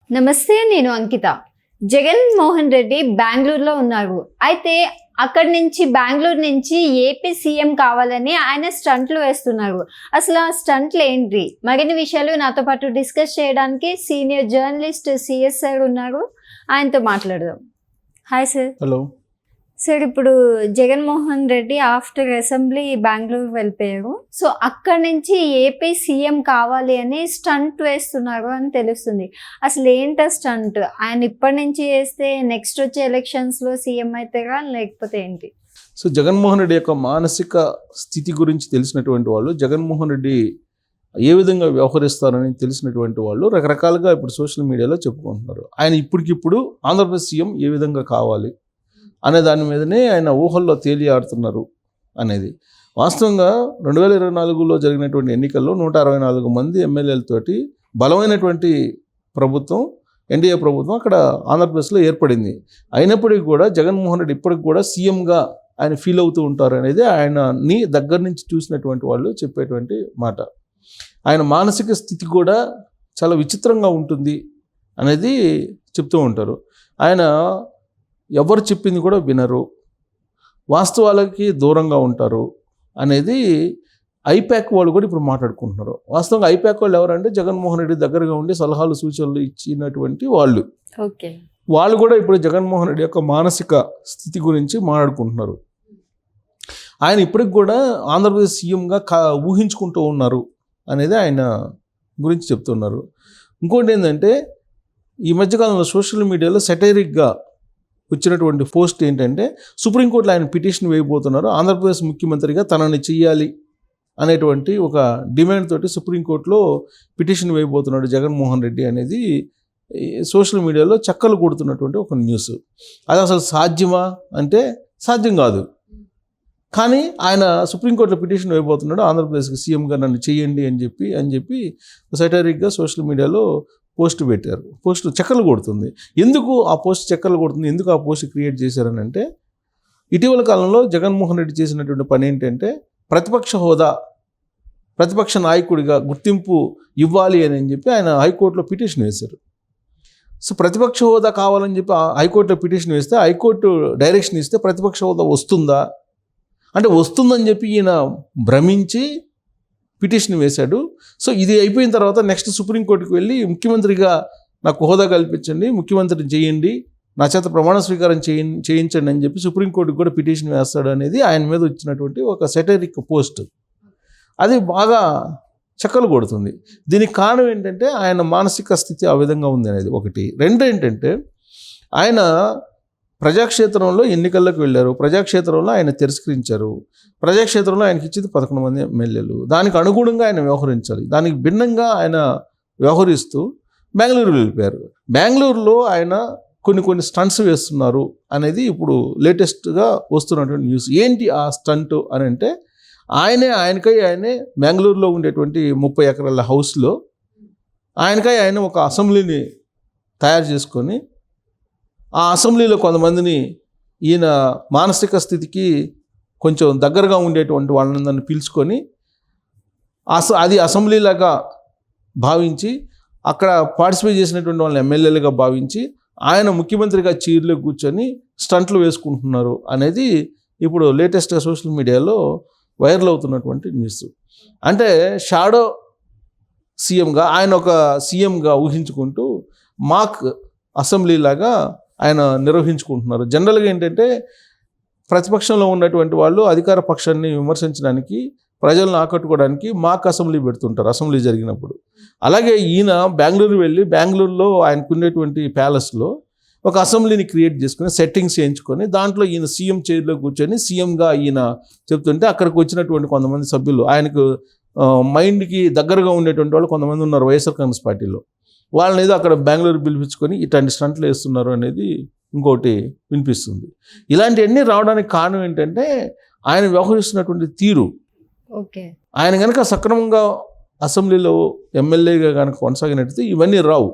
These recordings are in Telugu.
నమస్తే, నేను అంకిత. జగన్ మోహన్ రెడ్డి బెంగళూరులో ఉన్నారు. అయితే అక్కడి నుంచి బెంగళూరు నుంచి ఏపీ సీఎం కావాలని ఆయన స్టంట్లు వేస్తున్నారు. అసలు ఆ స్టంట్లు ఏంటి? మరిన్ని విషయాలు నాతో పాటు డిస్కస్ చేయడానికి సీనియర్ జర్నలిస్ట్ సిఎస్ సార్ ఉన్నారు. ఆయనతో మాట్లాడదాం. Hi sir. హలో సార్, ఇప్పుడు జగన్మోహన్ రెడ్డి ఆఫ్టర్ అసెంబ్లీ బెంగళూరు వెళ్ళిపోయారు. సో అక్కడి నుంచి ఏపీ సీఎం కావాలి అని స్టంట్ వేస్తున్నారు అని తెలుస్తుంది. అసలు ఏంటో స్టంట్? ఆయన ఇప్పటి నుంచి వేస్తే నెక్స్ట్ వచ్చే ఎలక్షన్స్లో సీఎం అవుతారా లేకపోతే ఏంటి? సో జగన్మోహన్ రెడ్డి యొక్క మానసిక స్థితి గురించి తెలిసినటువంటి వాళ్ళు, జగన్మోహన్ రెడ్డి ఏ విధంగా వ్యవహరిస్తారని తెలిసినటువంటి వాళ్ళు రకరకాలుగా ఇప్పుడు సోషల్ మీడియాలో చెప్పుకుంటున్నారు. ఆయన ఇప్పటికిప్పుడు ఆంధ్రప్రదేశ్ సీఎం ఏ విధంగా కావాలి అనే దాని మీదనే ఆయన ఊహల్లో తేలియాడుతున్నారు అనేది. వాస్తవంగా 2024లో జరిగినటువంటి ఎన్నికల్లో 164 మంది ఎమ్మెల్యేలతోటి బలమైనటువంటి ప్రభుత్వం, ఎన్డీఏ ప్రభుత్వం అక్కడ ఆంధ్రప్రదేశ్లో ఏర్పడింది. అయినప్పటికీ కూడా జగన్మోహన్ రెడ్డి ఇప్పటికి కూడా సీఎంగా ఆయన ఫీల్ అవుతూ ఉంటారు అనేది ఆయనని దగ్గర నుంచి చూసినటువంటి వాళ్ళు చెప్పేటువంటి మాట. ఆయన మానసిక స్థితి కూడా చాలా విచిత్రంగా ఉంటుంది అనేది చెప్తూ ఉంటారు. ఆయన ఎవరు చెప్పింది కూడా వినరు, వాస్తవాలకి దూరంగా ఉంటారు అనేది ఐపాక్ వాళ్ళు కూడా ఇప్పుడు మాట్లాడుకుంటున్నారు. వాస్తవంగా ఐపాక్ వాళ్ళు ఎవరంటే జగన్మోహన్ రెడ్డి దగ్గరగా ఉండి సలహాలు సూచనలు ఇచ్చినటువంటి వాళ్ళు. ఓకే, వాళ్ళు కూడా ఇప్పుడు జగన్మోహన్ రెడ్డి యొక్క మానసిక స్థితి గురించి మాట్లాడుకుంటున్నారు. ఆయన ఇప్పటికి కూడా ఆంధ్రప్రదేశ్ సీఎంగా ఊహించుకుంటూ ఉన్నారు అనేది ఆయన గురించి చెప్తున్నారు. ఇంకోటి ఏంటంటే, ఈ మధ్యకాలంలో సోషల్ మీడియాలో సెటైరిక్గా వచ్చినటువంటి పోస్ట్ ఏంటంటే, సుప్రీంకోర్టులో ఆయన పిటిషన్ వేయబోతున్నారు, ఆంధ్రప్రదేశ్ ముఖ్యమంత్రిగా తనని చెయ్యాలి అనేటువంటి ఒక డిమాండ్ తోటి సుప్రీంకోర్టులో పిటిషన్ వేయబోతున్నాడు జగన్మోహన్ రెడ్డి అనేది సోషల్ మీడియాలో చక్కలు కొడుతున్నటువంటి ఒక న్యూస్. అది అసలు సాధ్యమా అంటే సాధ్యం కాదు. కానీ ఆయన సుప్రీంకోర్టులో పిటిషన్ వేయబోతున్నాడు, ఆంధ్రప్రదేశ్కి సీఎంగా నన్ను చేయండి అని చెప్పి సెటైరిక్గా సోషల్ మీడియాలో పోస్ట్ పెట్టారు. పోస్ట్ చక్కర్లు కొడుతుంది. ఎందుకు ఆ పోస్ట్ చక్కర్లు కొడుతుంది, ఎందుకు ఆ పోస్ట్ క్రియేట్ చేశారని అంటే, ఇటీవల కాలంలో జగన్మోహన్ రెడ్డి చేసినటువంటి పని ఏంటంటే, ప్రతిపక్ష హోదా, ప్రతిపక్ష నాయకుడిగా గుర్తింపు ఇవ్వాలి అని చెప్పి ఆయన హైకోర్టులో పిటిషన్ వేశారు. సో ప్రతిపక్ష హోదా కావాలని చెప్పి హైకోర్టులో పిటిషన్ వేస్తే హైకోర్టు డైరెక్షన్ ఇస్తే ప్రతిపక్ష హోదా వస్తుందా అంటే వస్తుందని చెప్పి ఈయన భ్రమించి పిటిషన్ వేశాడు. సో ఇది అయిపోయిన తర్వాత నెక్స్ట్ సుప్రీంకోర్టుకి వెళ్ళి ముఖ్యమంత్రిగా నాకు హోదా కల్పించండి, ముఖ్యమంత్రిని చేయండి, నా చేత ప్రమాణ స్వీకారం చేయించండి అని చెప్పి సుప్రీంకోర్టుకి కూడా పిటిషన్ వేస్తాడు అనేది ఆయన మీద వచ్చినటువంటి ఒక సెటైరిక్ పోస్ట్. అది బాగా చక్కలు కొడుతుంది. దీనికి కారణం ఏంటంటే ఆయన మానసిక స్థితి ఆ విధంగా ఉంది అనేది ఒకటి. రెండు ఏంటంటే, ఆయన ప్రజాక్షేత్రంలో ఎన్నికల్లోకి వెళ్ళారు, ప్రజాక్షేత్రంలో ఆయన తిరస్కరించారు, ప్రజాక్షేత్రంలో ఆయనకి ఇచ్చింది 11 మంది ఎమ్మెల్యేలు. దానికి అనుగుణంగా ఆయన వ్యవహరించాలి, దానికి భిన్నంగా ఆయన వ్యవహరిస్తూ బెంగళూరు వెళ్ళిపోయారు. బెంగళూరులో ఆయన కొన్ని స్టంట్స్ వేస్తున్నారు అనేది ఇప్పుడు లేటెస్ట్గా వస్తున్నటువంటి న్యూస్. ఏంటి ఆ స్టంట్ అని అంటే, ఆయనే బెంగళూరులో ఉండేటువంటి 30 ఎకరాల హౌస్లో ఆయన ఒక అసెంబ్లీని తయారు చేసుకొని, ఆ అసెంబ్లీలో కొంతమందిని ఈయన మానసిక స్థితికి కొంచెం దగ్గరగా ఉండేటువంటి వాళ్ళని పిలుచుకొని అది అసెంబ్లీలాగా భావించి అక్కడ పార్టిసిపేట్ చేసినటువంటి వాళ్ళని ఎమ్మెల్యేలుగా భావించి ఆయన ముఖ్యమంత్రిగా చైర్లో కూర్చొని స్టంట్లు వేసుకుంటున్నారు అనేది ఇప్పుడు లేటెస్ట్గా సోషల్ మీడియాలో వైరల్ అవుతున్నటువంటి న్యూస్. అంటే షాడో సీఎంగా ఆయన ఒక సీఎంగా ఊహించుకుంటూ మాక్ అసెంబ్లీలాగా ఆయన నిర్వహించుకుంటున్నారు. జనరల్గా ఏంటంటే, ప్రతిపక్షంలో ఉన్నటువంటి వాళ్ళు అధికార పక్షాన్ని విమర్శించడానికి, ప్రజలను ఆకట్టుకోవడానికి మాక్ అసెంబ్లీ పెడుతుంటారు అసెంబ్లీ జరిగినప్పుడు. అలాగే ఈయన బెంగళూరు వెళ్ళి బెంగళూరులో ఆయనకు ఉండేటువంటి ప్యాలెస్లో ఒక అసెంబ్లీని క్రియేట్ చేసుకుని సెట్టింగ్స్ చేయించుకొని దాంట్లో ఈయన సీఎం చైర్లో కూర్చొని సీఎంగా ఈయన చెప్తుంటే అక్కడికి వచ్చినటువంటి కొంతమంది సభ్యులు, ఆయనకు మైండ్కి దగ్గరగా ఉండేటువంటి వాళ్ళు కొంతమంది ఉన్నారు వైఎస్ఆర్ కాంగ్రెస్ పార్టీలో, వాళ్ళని ఏదో అక్కడ బెంగళూరు పిలిపించుకొని ఇట్లాంటి స్టంట్లు వేస్తున్నారు అనేది ఇంకోటి వినిపిస్తుంది. ఇలాంటివన్నీ రావడానికి కారణం ఏంటంటే, ఆయన వ్యవహరిస్తున్నటువంటి తీరు. ఓకే, ఆయన కనుక సక్రమంగా అసెంబ్లీలో ఎమ్మెల్యేగా కనుక కొనసాగినట్టు ఇవన్నీ రావు.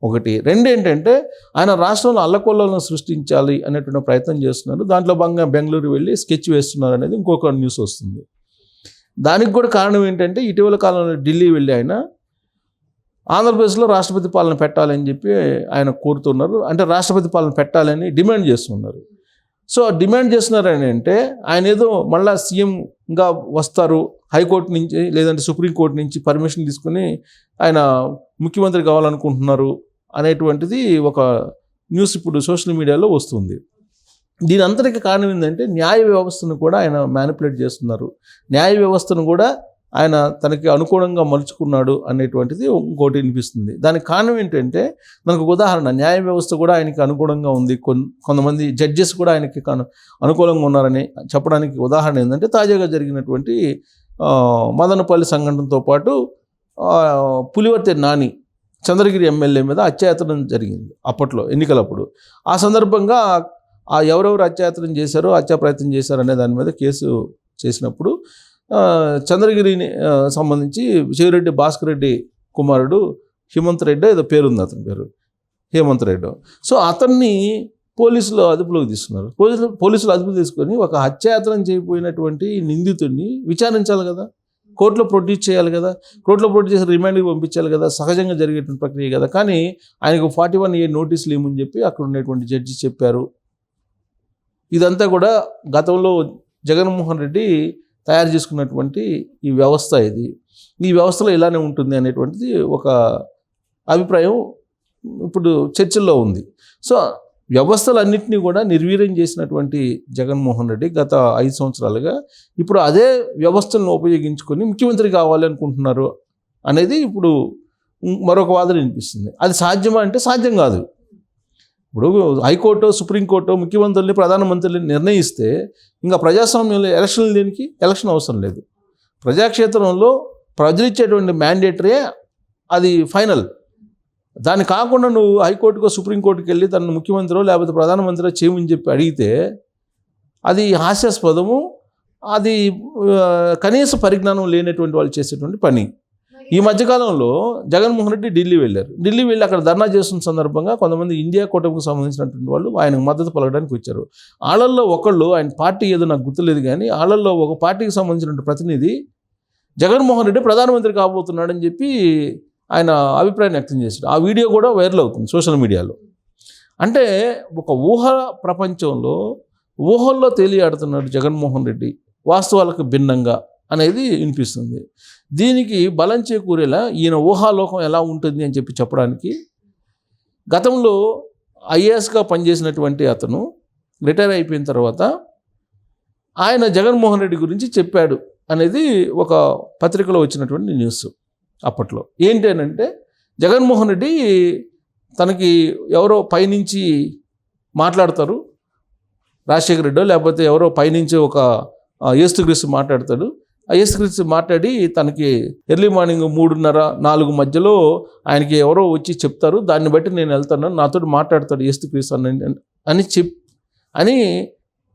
ఒకటి. రెండు ఏంటంటే, ఆయన రాష్ట్రంలో అల్లకొల్లను సృష్టించాలి అనేటువంటి ప్రయత్నం చేస్తున్నారు. దాంట్లో భాగంగా బెంగళూరు వెళ్ళి స్కెచ్ వేస్తున్నారు అనేది ఇంకొక న్యూస్ వస్తుంది. దానికి కూడా కారణం ఏంటంటే, ఇటీవల కాలంలో ఢిల్లీ వెళ్ళి ఆయన ఆంధ్రప్రదేశ్లో రాష్ట్రపతి పాలన పెట్టాలని చెప్పి ఆయన కోరుతున్నారు. అంటే రాష్ట్రపతి పాలన పెట్టాలని డిమాండ్ చేస్తున్నారు. సో డిమాండ్ చేస్తున్నారని అంటే ఆయన ఏదో మళ్ళీ సీఎంగా వస్తారు, హైకోర్టు నుంచి లేదంటే సుప్రీంకోర్టు నుంచి పర్మిషన్ తీసుకుని ఆయన ముఖ్యమంత్రి కావాలనుకుంటున్నారు అనేటువంటిది ఒక న్యూస్ ఇప్పుడు సోషల్ మీడియాలో వస్తుంది. దీని అంతటికి కారణం ఏంటంటే న్యాయ వ్యవస్థను కూడా ఆయన మ్యానిపులేట్ చేస్తున్నారు. న్యాయ వ్యవస్థను కూడా ఆయన తనకి అనుకూలంగా మలుచుకున్నాడు అనేటువంటిది ఇంకోటి వినిపిస్తుంది. దానికి కారణం ఏంటంటే మనకు ఉదాహరణ, న్యాయ వ్యవస్థ కూడా ఆయనకి అనుకూలంగా ఉంది, కొంతమంది జడ్జెస్ కూడా ఆయనకి అనుకూలంగా ఉన్నారని చెప్పడానికి ఉదాహరణ ఏంటంటే తాజాగా జరిగినటువంటి మదనపల్లి సంఘటనతో పాటు పులివర్తె నాని చంద్రగిరి ఎమ్మెల్యే మీద అత్యాచారం జరిగింది అప్పట్లో ఎన్నికలప్పుడు. ఆ సందర్భంగా ఎవరెవరు అత్యాచారం చేశారో, హత్యా ప్రయత్నం చేశారో అనే దాని మీద కేసు చేసినప్పుడు చంద్రగిరిని సంబంధించి చెవిరెడ్డి భాస్కర్ రెడ్డి కుమారుడు హేమంత్ రెడ్డి ఏదో పేరుంది, అతని పేరు హేమంత్ రెడ్డి. సో అతన్ని పోలీసులు అదుపులోకి తీసుకున్నారు. పోలీసులు అదుపు తీసుకొని ఒక హత్యాయత్నం చేయబోయినటువంటి నిందితుడిని విచారించాలి కదా, కోర్టులో ప్రొడ్యూస్ చేయాలి కదా, కోర్టులో ప్రొడ్యూస్ చేసి రిమాండ్కి పంపించాలి కదా, సహజంగా జరిగేటువంటి ప్రక్రియ కదా. కానీ ఆయనకు 41A నోటీసులు ఇవ్వమని చెప్పి అక్కడ ఉన్నటువంటి జడ్జి చెప్పారు. ఇదంతా కూడా గతంలో జగన్మోహన్ రెడ్డి తయారు చేసుకున్నటువంటి ఈ వ్యవస్థ, ఈ వ్యవస్థలో ఇలానే ఉంటుంది అనేటువంటిది ఒక అభిప్రాయం ఇప్పుడు చర్చల్లో ఉంది. సో వ్యవస్థలన్నింటినీ కూడా నిర్వీర్యం చేసినటువంటి జగన్మోహన్ రెడ్డి గత 5 సంవత్సరాలుగా ఇప్పుడు అదే వ్యవస్థలను ఉపయోగించుకొని ముఖ్యమంత్రి కావాలి అనుకుంటున్నారు అనేది ఇప్పుడు మరొక వాదన వినిపిస్తుంది. అది సాధ్యమా అంటే సాధ్యం కాదు. ఇప్పుడు హైకోర్టు, సుప్రీంకోర్టు ముఖ్యమంత్రుల్ని, ప్రధానమంత్రుల్ని నిర్ణయిస్తే ఇంకా ప్రజాస్వామ్యంలో ఎలక్షన్లు దేనికి? ఎలక్షన్ అవసరం లేదు. ప్రజాక్షేత్రంలో ప్రజలు ఇచ్చేటువంటి మ్యాండేటరీ అది ఫైనల్. దాన్ని కాకుండా నువ్వు హైకోర్టుకో సుప్రీంకోర్టుకి వెళ్ళి తను ముఖ్యమంత్రో లేకపోతే ప్రధానమంత్రిలో చేయమని చెప్పి అడిగితే అది హాస్యాస్పదము, అది కనీస పరిజ్ఞానం లేనటువంటి వాళ్ళు చేసేటువంటి పని. ఈ మధ్యకాలంలో జగన్మోహన్ రెడ్డి ఢిల్లీ వెళ్ళి అక్కడ ధర్నా చేస్తున్న సందర్భంగా కొంతమంది ఇండియా కూటమికి సంబంధించినటువంటి వాళ్ళు ఆయనకు మద్దతు పలకడానికి వచ్చారు. వాళ్ళల్లో ఒకళ్ళు, ఆయన పార్టీ ఏదో నాకు గుర్తులేదు కానీ వాళ్ళల్లో ఒక పార్టీకి సంబంధించినటువంటి ప్రతినిధి జగన్మోహన్ రెడ్డి ప్రధానమంత్రి కాబోతున్నాడని చెప్పి ఆయన అభిప్రాయం వ్యక్తం చేశాడు. ఆ వీడియో కూడా వైరల్ అవుతుంది సోషల్ మీడియాలో. అంటే ఒక ఊహ ప్రపంచంలో ఊహల్లో తేలియాడుతున్నాడు జగన్మోహన్ రెడ్డి, వాస్తవాలకు భిన్నంగా అనేది వినిపిస్తుంది. దీనికి బలం చేకూరేలా ఈయన ఊహాలోకం ఎలా ఉంటుంది అని చెప్పి చెప్పడానికి గతంలో ఐఏఎస్గా పనిచేసినటువంటి అతను రిటైర్ అయిపోయిన తర్వాత ఆయన జగన్మోహన్ రెడ్డి గురించి చెప్పాడు అనేది ఒక పత్రికలో వచ్చినటువంటి న్యూస్ అప్పట్లో. ఏంటి అని అంటే జగన్మోహన్ రెడ్డి తనకి ఎవరో పైనుంచి మాట్లాడతారు, రాజశేఖర రెడ్డో లేకపోతే ఎవరో పైనుంచి ఒక యేసుక్రీస్తు మాట్లాడతాడు. ఆ యేసుక్రీస్తు మాట్లాడి తనకి ఎర్లీ మార్నింగ్ 3:30-4 మధ్యలో ఆయనకి ఎవరో వచ్చి చెప్తారు, దాన్ని బట్టి నేను వెళ్తాను, నాతో మాట్లాడతాడు యేసుక్రీస్తు అని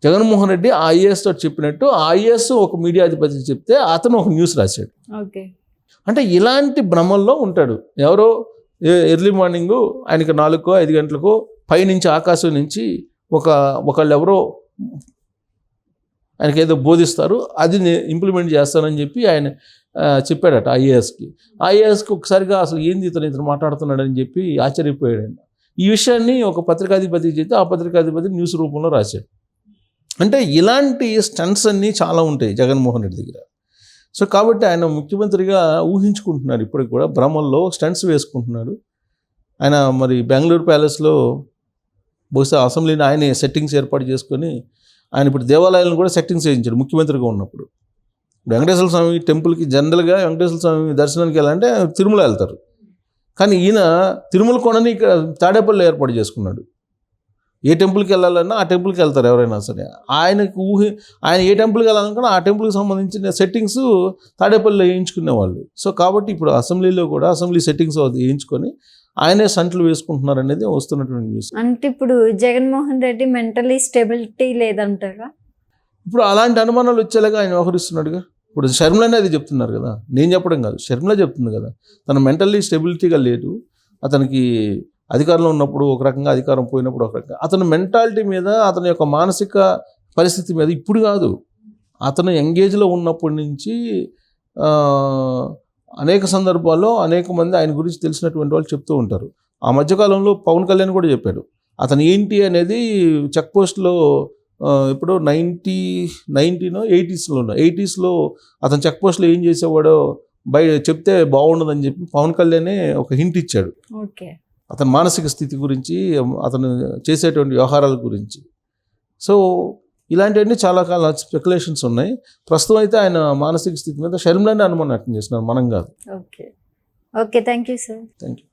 జగన్మోహన్ రెడ్డి ఆ ఐఏఎస్ తోటి చెప్పినట్టు ఆ ఐఏఎస్ ఒక మీడియా అధిపతికి చెప్తే అతను ఒక న్యూస్ రాశాడు. అంటే ఇలాంటి భ్రమల్లో ఉంటాడు. ఎవరో ఎర్లీ మార్నింగు ఆయనకి 4-5 గంటలకు పైనుంచి ఆకాశం నుంచి ఒకళ్ళు ఎవరో ఆయనకి ఏదో బోధిస్తారు, అది ఇంప్లిమెంట్ చేస్తానని చెప్పి ఆయన చెప్పాడట ఐఏఎస్కి ఒకసారిగా అసలు ఏంది ఇతను మాట్లాడుతున్నాడని చెప్పి ఆశ్చర్యపోయాడు. ఈ విషయాన్ని ఒక పత్రికాధిపతికి చెప్తే ఆ పత్రికాధిపతి న్యూస్ రూపంలో రాశాడు. అంటే ఇలాంటి స్టంట్స్ అన్నీ చాలా ఉంటాయి జగన్మోహన్ రెడ్డి దగ్గర. సో కాబట్టి ఆయన ముఖ్యమంత్రిగా ఊహించుకుంటున్నాడు, ఇప్పటికి కూడా భ్రమల్లో స్టంట్స్ వేసుకుంటున్నాడు. ఆయన మరి బెంగళూరు ప్యాలెస్లో బహుశా అసెంబ్లీని ఆయనే సెట్టింగ్స్ ఏర్పాటు చేసుకొని ఆయన ఇప్పుడు దేవాలయాలను కూడా సెట్టింగ్స్ వేయించాడు ముఖ్యమంత్రిగా ఉన్నప్పుడు. వెంకటేశ్వర స్వామి టెంపుల్కి జనరల్గా వెంకటేశ్వర స్వామి దర్శనానికి వెళ్ళాలంటే తిరుమల వెళ్తారు, కానీ ఈయన తిరుమల కొండని ఇక్కడ తాడేపల్లిలో ఏర్పాటు చేసుకున్నాడు. ఏ టెంపుల్కి వెళ్ళాలన్నా ఆ టెంపుల్కి వెళ్తారు ఎవరైనా సరే. ఆయన ఏ టెంపుల్కి వెళ్ళాలనుకున్నా ఆ టెంపుల్కి సంబంధించిన సెట్టింగ్స్ తాడేపల్లిలో వేయించుకునేవాళ్ళు. సో కాబట్టి ఇప్పుడు అసెంబ్లీలో కూడా అసెంబ్లీ సెట్టింగ్స్ వేయించుకొని ఆయనే సంట్లు వేసుకుంటున్నారు అనేది వస్తున్నటువంటి న్యూస్. అంటే ఇప్పుడు జగన్మోహన్ రెడ్డి మెంటలీ స్టెబిలిటీ లేదంటారా? ఇప్పుడు అలాంటి అనుమానాలు వచ్చేలాగా ఆయన వ్యవహరిస్తున్నాడుగా. ఇప్పుడు షర్మిలనే అది చెప్తున్నారు కదా, నేను చెప్పడం కాదు, షర్మిల చెప్తుంది కదా, తన మెంటల్లీ స్టెబిలిటీగా లేదు. అతనికి అధికారంలో ఉన్నప్పుడు ఒక రకంగా, అధికారం పోయినప్పుడు ఒక రకంగా. అతని మెంటాలిటీ మీద, అతని యొక్క మానసిక పరిస్థితి మీద ఇప్పుడు కాదు, అతను ఎంగేజ్లో ఉన్నప్పటి నుంచి అనేక సందర్భాల్లో అనేక మంది ఆయన గురించి తెలిసినటువంటి వాళ్ళు చెప్తూ ఉంటారు. ఆ మధ్యకాలంలో పవన్ కళ్యాణ్ కూడా చెప్పాడు అతను ఏంటి అనేది చెక్ పోస్ట్లో ఇప్పుడు 80s అతను చెక్ పోస్ట్లో ఏం చేసేవాడో చెప్తే బాగుండదని చెప్పి పవన్ కళ్యాణే ఒక హింట్ ఇచ్చాడు ఓకే. అతని మానసిక స్థితి గురించి, అతను చేసేటువంటి వ్యవహారాల గురించి. సో ఇలాంటివన్నీ చాలా కాలం స్పెక్యులేషన్స్ ఉన్నాయి. ప్రస్తుతం అయితే ఆయన మానసిక స్థితి మీద షర్మిలానే అనుమానం వ్యక్తం చేస్తున్నారు, మనం కాదు. Okay. Okay, thank you sir. Thank you.